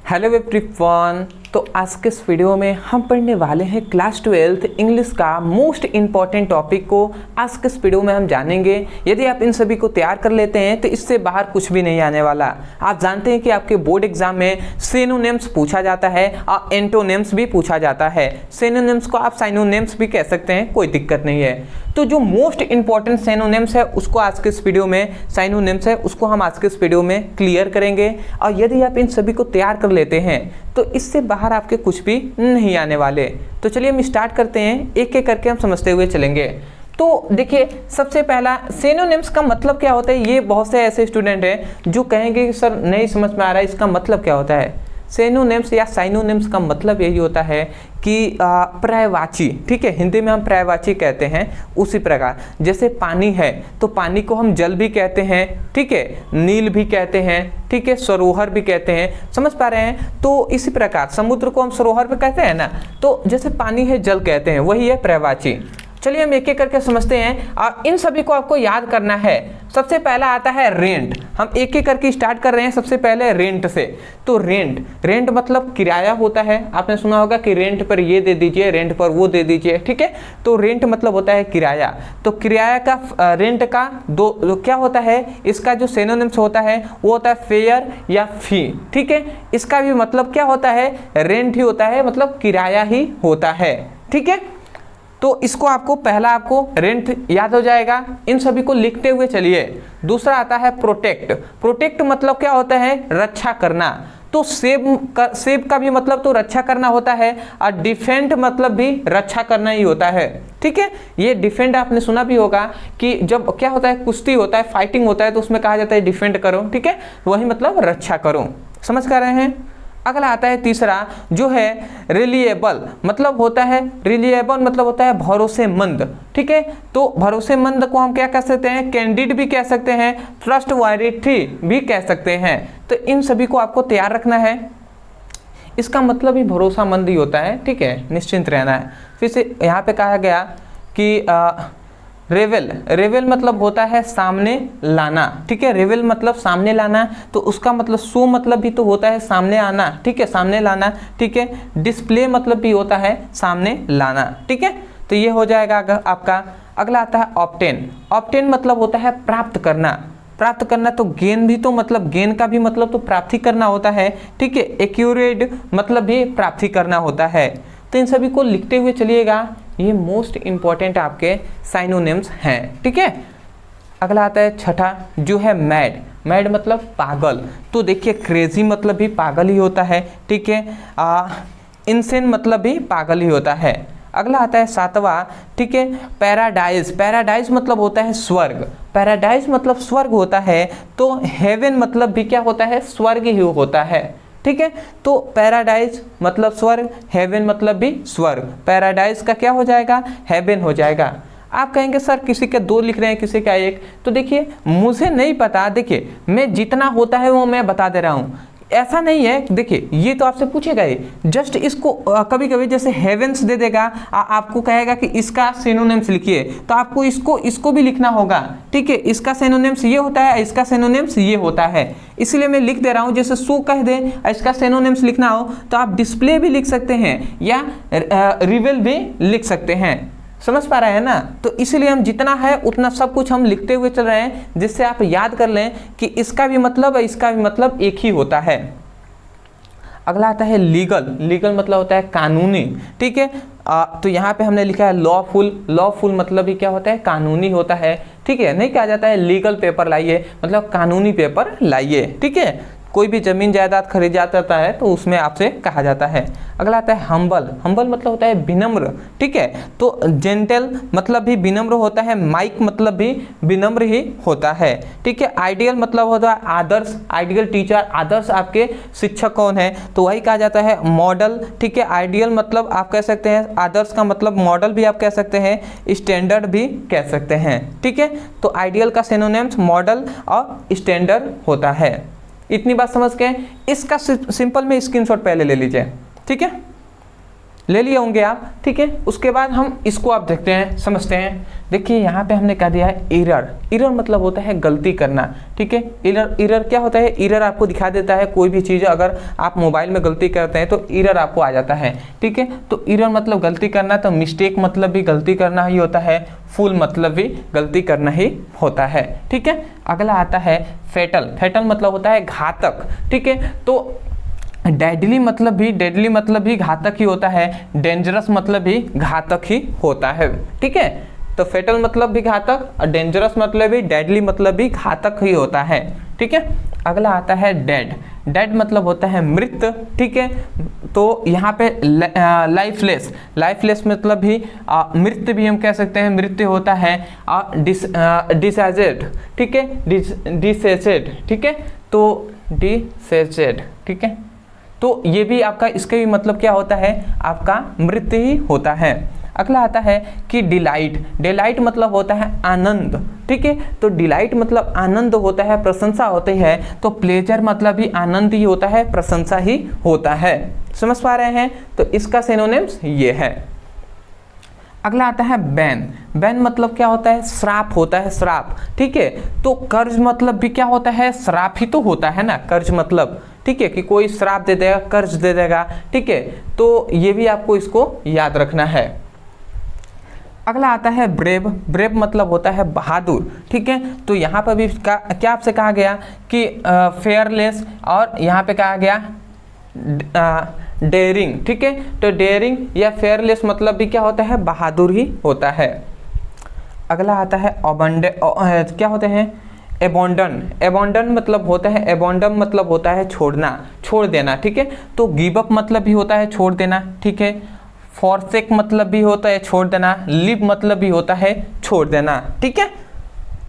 Hello everyone. तो आज के इस वीडियो में हम पढ़ने वाले हैं क्लास 12 इंग्लिश का मोस्ट इम्पॉर्टेंट टॉपिक को। आज के इस वीडियो में हम जानेंगे, यदि आप इन सभी को तैयार कर लेते हैं तो इससे बाहर कुछ भी नहीं आने वाला। आप जानते हैं कि आपके बोर्ड एग्जाम में सिनोनिम्स पूछा जाता है और एंटोनिम्स भी पूछा जाता है। सिनोनिम्स को आप साइनोनिम्स भी कह सकते हैं, कोई दिक्कत नहीं है। तो जो मोस्ट इंपॉर्टेंट सिनोनिम्स है उसको आज के इस वीडियो में, साइनोनिम्स है उसको हम आज के इस वीडियो में क्लियर करेंगे। और यदि आप इन सभी को तैयार कर लेते हैं तो इससे बाहर आपके कुछ भी नहीं आने वाले। तो चलिए हम स्टार्ट करते हैं, एक एक करके हम समझते हुए चलेंगे। तो देखिए, सबसे पहला सिनोनिम्स का मतलब क्या होता है। ये बहुत से ऐसे स्टूडेंट हैं जो कहेंगे कि सर नहीं समझ में आ रहा है, इसका मतलब क्या होता है। सिनोनिम्स या साइनोनिम्स का मतलब यही होता है कि पर्यायवाची, ठीक है, हिंदी में हम पर्यायवाची कहते हैं। उसी प्रकार जैसे पानी है तो पानी को हम जल भी कहते हैं, ठीक है, नील भी कहते हैं, ठीक है, सरोवर भी कहते हैं। समझ पा रहे हैं। तो इसी प्रकार समुद्र को हम सरोवर भी कहते हैं ना, तो जैसे पानी है जल कहते हैं, वही है पर्यायवाची। चलिए हम एक एक करके समझते हैं और इन सभी को आपको याद करना है। सबसे पहला आता है रेंट। हम एक एक करके स्टार्ट कर रहे हैं सबसे पहले रेंट से। तो रेंट मतलब किराया होता है। आपने सुना होगा कि रेंट पर ये दे दीजिए, रेंट पर वो दे दीजिए, ठीक है। तो रेंट मतलब होता है किराया। तो किराया का रेंट का दो क्या होता है, इसका जो सिनोनिम्स होता है वो होता है फेयर या फी, ठीक है। इसका भी मतलब क्या होता है, रेंट ही होता है, मतलब किराया ही होता है, ठीक है। तो इसको आपको पहला आपको रेंट याद हो जाएगा। इन सभी को लिखते हुए चलिए। दूसरा आता है प्रोटेक्ट। प्रोटेक्ट मतलब क्या होता है, रक्षा करना। तो सेव का भी मतलब तो रक्षा करना होता है और डिफेंड मतलब भी रक्षा करना ही होता है, ठीक है। ये डिफेंड आपने सुना भी होगा कि जब क्या होता है, कुश्ती होता है, फाइटिंग होता है, तो उसमें कहा जाता है डिफेंड करो, ठीक है, वही मतलब रक्षा करो। समझ कर रहे हैं। अगला आता है तीसरा, जो है रिलिएबल मतलब होता है, रिलिएबल मतलब होता है भरोसेमंद, ठीक है। तो भरोसेमंद को हम क्या कह सकते हैं, कैंडिड भी कह सकते हैं, ट्रस्टवर्दी भी कह सकते हैं। तो इन सभी को आपको तैयार रखना है। इसका मतलब ही भरोसामंद ही होता है, ठीक है, निश्चिंत रहना है। फिर से यहाँ पे कहा गया कि रेवेल मतलब होता है सामने लाना, ठीक है। रेवेल मतलब सामने लाना, तो उसका मतलब सो मतलब भी तो होता है सामने आना, ठीक है, सामने लाना, ठीक है। डिस्प्ले मतलब भी होता है सामने लाना, ठीक है। तो ये हो जाएगा आपका। अगला आता है ऑब्टेन। ऑब्टेन मतलब होता है प्राप्त करना। प्राप्त करना तो गेन भी तो मतलब, गेन का भी मतलब तो प्राप्ति करना होता है, ठीक है। एक्यूरेट मतलब भी प्राप्ति करना होता है। तो इन सभी को लिखते हुए चलिएगा। ये मोस्ट इंपॉर्टेंट आपके साइनोनिम्स हैं, ठीक है। अगला आता है छठा, जो है मैड। मैड मतलब पागल। तो देखिए, क्रेजी मतलब भी पागल ही होता है, ठीक है। इंसेन मतलब भी पागल ही होता है। अगला आता है सातवां, ठीक है, पैराडाइज। पैराडाइज मतलब होता है स्वर्ग। पैराडाइज मतलब स्वर्ग होता है। तो हेवन मतलब भी क्या होता है, स्वर्ग ही होता है, ठीक है। तो पैराडाइज मतलब स्वर्ग, हेवन मतलब भी स्वर्ग। पैराडाइज का क्या हो जाएगा, हेवन हो जाएगा। आप कहेंगे सर किसी के दो लिख रहे हैं, किसी का एक। तो देखिए, मुझे नहीं पता, देखिए मैं जितना होता है वो मैं बता दे रहा हूँ, ऐसा नहीं है। देखिए, ये तो आपसे पूछेगा ही, जस्ट इसको कभी कभी जैसे हेवेंस दे देगा, आपको कहेगा कि इसका सिनोनिम्स लिखिए, तो आपको इसको भी लिखना होगा, ठीक है। इसका सिनोनिम्स ये होता है, इसका सिनोनिम्स ये होता है, इसलिए मैं लिख दे रहा हूँ। जैसे सो कह दे, इसका सिनोनिम्स लिखना हो तो आप डिस्प्ले भी लिख सकते हैं या रिवेल भी लिख सकते हैं। समझ पा रहे हैं ना। तो इसलिए हम जितना है उतना सब कुछ हम लिखते हुए चल रहे हैं, जिससे आप याद कर लें कि इसका भी मतलब और इसका भी मतलब एक ही होता है। अगला आता है लीगल। लीगल मतलब होता है कानूनी, ठीक है। तो यहाँ पे हमने लिखा है लॉफुल। लॉफुल मतलब भी क्या होता है, कानूनी होता है, ठीक है। नहीं कहा जाता है लीगल पेपर लाइए, मतलब कानूनी पेपर लाइए, ठीक है। कोई भी जमीन जायदाद खरीदा जाता है तो उसमें आपसे कहा जाता है। अगला आता है हम्बल। हम्बल मतलब होता है विनम्र, ठीक है। तो जेंटल मतलब भी विनम्र होता है। माइक मतलब भी विनम्र ही होता है, ठीक है। आइडियल मतलब होता है आदर्श। आइडियल टीचर, आदर्श आपके शिक्षक कौन है, तो वही कहा जाता है मॉडल, ठीक है। आइडियल मतलब आप कह सकते हैं, आदर्श का मतलब मॉडल भी आप कह सकते हैं, स्टैंडर्ड भी कह सकते हैं, ठीक है। तो आइडियल का सिनोनिम्स मॉडल और स्टैंडर्ड होता है। इतनी बात समझ के इसका सिंपल में स्क्रीनशॉट पहले ले लीजिए, ठीक है। ले लिए होंगे आप, ठीक है। उसके बाद हम इसको आप देखते हैं, समझते हैं। देखिए यहाँ पे हमने कह दिया है एरर। एरर मतलब होता है गलती करना, ठीक है। एरर क्या होता है? एरर आपको दिखा देता है कोई भी चीज़, अगर आप मोबाइल में गलती करते हैं तो एरर आपको आ जाता है, ठीक है। तो एरर मतलब गलती करना, तो मिस्टेक मतलब भी गलती करना ही होता है, फुल मतलब भी गलती करना ही होता है, ठीक है। अगला आता है फेटल। फेटल मतलब होता है घातक, ठीक है। तो डेडली मतलब भी घातक ही होता है, डेंजरस मतलब भी घातक ही होता है, ठीक है। तो फेटल मतलब भी घातक और डेंजरस मतलब भी, डेडली मतलब भी घातक ही होता है, ठीक है। अगला आता है डेड। डेड मतलब होता है मृत, ठीक है। तो यहाँ पे लाइफलेस। लाइफलेस मतलब भी मृत भी हम कह सकते हैं, मृत्यु होता है। डिसेजेड, ठीक है। डिसेजेड, ठीक है। तो डिसेजेड, ठीक है। तो ये भी आपका, इसके भी मतलब क्या होता है? आपका मृत ही होता है। अगला आता है कि डिलाइट। डिलाइट मतलब होता है आनंद, ठीक है। तो डिलाइट मतलब आनंद होता है, प्रशंसा होती है। तो प्लेजर मतलब भी आनंद ही होता है, प्रशंसा ही होता है। समझ पा रहे हैं? तो इसका सिनोनिम्स ये है। अगला आता है बैन। बैन मतलब क्या होता है? श्राप होता है, श्राप, ठीक है। तो कर्ज मतलब भी क्या होता है? श्राप ही तो होता है ना, कर्ज मतलब, ठीक है, कि कोई श्राप दे देगा, कर्ज दे देगा, ठीक है। तो ये भी आपको इसको याद रखना है। अगला आता है ब्रेव। ब्रेव मतलब होता है बहादुर, ठीक है। तो यहाँ पर भी क्या आपसे कहा गया कि फेयरलेस, और यहाँ पे कहा गया डेयरिंग, ठीक है। तो डेयरिंग या फेयरलेस मतलब भी क्या होता है? बहादुर ही होता है। अगला आता है क्या होते हैं? एबॉन्डन। एबॉन्डन मतलब होता है, एबॉन्डन मतलब होता है छोड़ना, छोड़ देना, ठीक है। तो गिव अप मतलब भी होता है छोड़ देना, ठीक है। फॉरसेक मतलब भी होता है छोड़ देना। लिव मतलब भी होता है छोड़ देना, ठीक है।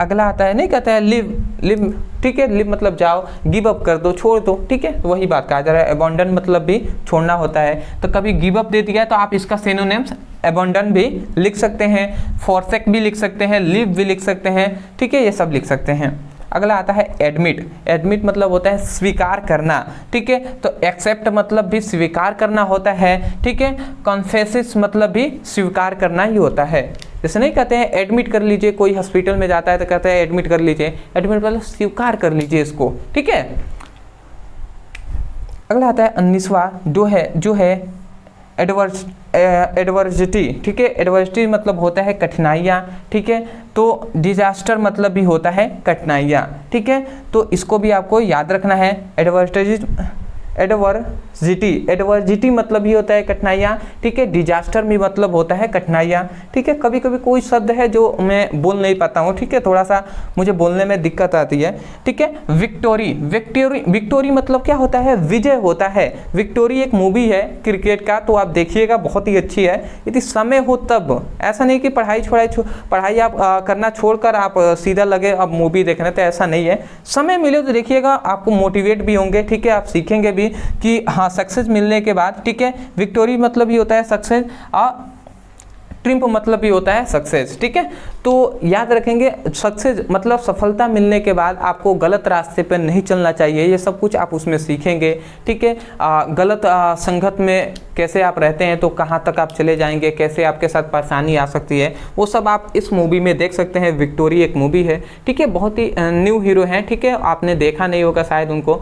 अगला आता है, नहीं कहता है लिव, ठीक है। लिव मतलब जाओ, गिव अप कर दो, छोड़ दो, ठीक है। तो वही बात कहा जा रहा है, एबॉन्डन मतलब भी छोड़ना होता है। तो कभी गिव अप दे दिया तो आप इसका सिनोनिम्स एबॉन्डन भी लिख सकते हैं, फॉरसेक भी लिख सकते हैं, लिव भी लिख सकते हैं, ठीक है। ये सब लिख सकते हैं। अगला आता है एडमिट। एडमिट मतलब होता है स्वीकार करना, ठीक है। तो एक्सेप्ट मतलब भी स्वीकार करना होता है, ठीक है। कॉन्फेसिस मतलब भी स्वीकार करना ही होता है। जैसे नहीं कहते हैं एडमिट कर लीजिए, कोई हॉस्पिटल में जाता है तो कहते हैं एडमिट कर लीजिए, एडमिट मतलब स्वीकार कर लीजिए इसको, ठीक है। अगला आता है 19वां, जो है एडवर्सिटी, ठीक है। एडवर्सिटी मतलब होता है कठिनाइयाँ, ठीक है। तो डिजास्टर मतलब भी होता है कठिनाइयाँ, ठीक है। तो इसको भी आपको याद रखना है। एडवर्सिटी मतलब ही होता है कठिनाइयाँ, ठीक है। डिजास्टर भी मतलब होता है कठिनाइयाँ, ठीक है। कभी कभी कोई शब्द है जो मैं बोल नहीं पाता हूँ, ठीक है, थोड़ा सा मुझे बोलने में दिक्कत आती है, ठीक है। विक्टोरी मतलब क्या होता है? विजय होता है। विक्टोरी एक मूवी है क्रिकेट का, तो आप देखिएगा, बहुत ही अच्छी है। यदि समय हो तब, ऐसा नहीं कि पढ़ाई आप करना छोड़कर आप सीधा लगे अब मूवी देखने, तो ऐसा नहीं है। समय मिले तो देखिएगा, आपको मोटिवेट भी होंगे, ठीक है। आप सीखेंगे भी कि हाँ सक्सेस मिलने के बाद, ठीक है। विक्टोरी मतलब भी होता है सक्सेस, और ट्रिम्प मतलब भी होता है सक्सेस, ठीक है। तो याद रखेंगे, सक्सेस मतलब सफलता मिलने के बाद आपको गलत रास्ते पर नहीं चलना चाहिए, ये सब कुछ आप उसमें सीखेंगे, ठीक है। गलत संगत में कैसे आप रहते हैं तो कहाँ तक आप चले जाएंगे, कैसे आपके साथ परेशानी आ सकती है, वो सब आप इस मूवी में देख सकते हैं। विक्टोरी एक मूवी है, ठीक है, बहुत ही न्यू हीरो हैं, ठीक है। आपने देखा नहीं होगा शायद उनको,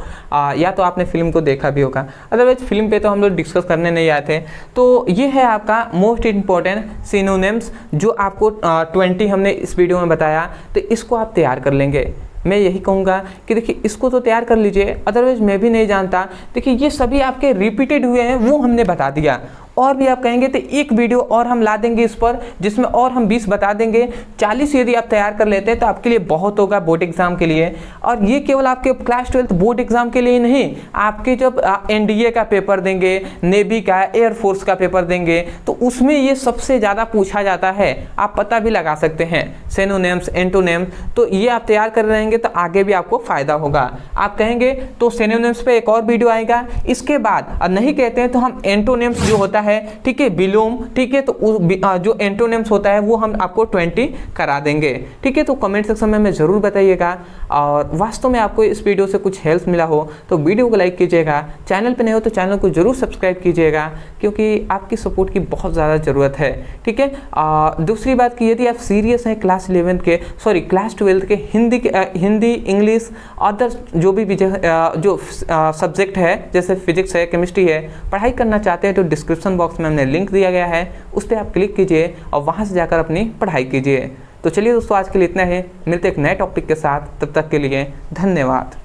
या तो आपने फिल्म को देखा भी होगा, अदरवाइज फिल्म पे तो हम लोग डिस्कस करने नहीं आए थे। तो ये है आपका मोस्ट इम्पोर्टेंट सिनोनिम्स, जो आपको 20 हमने इस वीडियो में बताया, तो इसको आप तैयार कर लेंगे। मैं यही कहूँगा कि देखिए इसको तो तैयार कर लीजिए, अदरवाइज मैं भी नहीं जानता। देखिए ये सभी आपके रिपीटेड हुए हैं, वो हमने बता दिया। और भी आप कहेंगे तो एक वीडियो और हम ला देंगे इस पर, जिसमें और हम 20 बता देंगे। 40 यदि आप तैयार कर लेते हैं तो आपके लिए बहुत होगा बोर्ड एग्जाम के लिए। और ये केवल आपके क्लास 12 बोर्ड एग्जाम के लिए नहीं, आपके जब एनडीए का पेपर देंगे, नेवी का, एयरफोर्स का पेपर देंगे, तो उसमें ये सबसे ज़्यादा पूछा जाता है। आप पता भी लगा सकते हैं, सिनोनिम्स, एंटोनिम्स। तो ये आप तैयार कर रहेंगे तो आगे भी आपको फायदा होगा। आप कहेंगे तो सिनोनिम्स पे एक और वीडियो आएगा, इसके बाद नहीं कहते हैं तो हम एंटोनिम्स जो होता है है, ठीक है, विलोम, ठीक है, तो जो एंटोनिम्स होता है वो हम आपको 20 करा देंगे, ठीक है। तो कमेंट सेक्शन में हमें ज़रूर बताइएगा, और वास्तव में आपको इस वीडियो से कुछ हेल्प मिला हो तो वीडियो को लाइक कीजिएगा, चैनल पर नहीं हो तो चैनल को जरूर सब्सक्राइब कीजिएगा, क्योंकि आपकी सपोर्ट की बहुत ज़्यादा ज़रूरत है, ठीक है। दूसरी बात कि यदि आप सीरियस हैं क्लास 12 के हिंदी, इंग्लिश, अदर जो भी जो सब्जेक्ट है जैसे फिजिक्स है, केमिस्ट्री है, पढ़ाई करना चाहते हैं तो डिस्क्रिप्शन बॉक्स में हमने लिंक दिया गया है, उस पर आप क्लिक कीजिए और वहाँ से जाकर अपनी पढ़ाई कीजिए। तो चलिए दोस्तों, आज के लिए इतना ही, मिलते एक नए टॉपिक के साथ, तब तक के लिए धन्यवाद।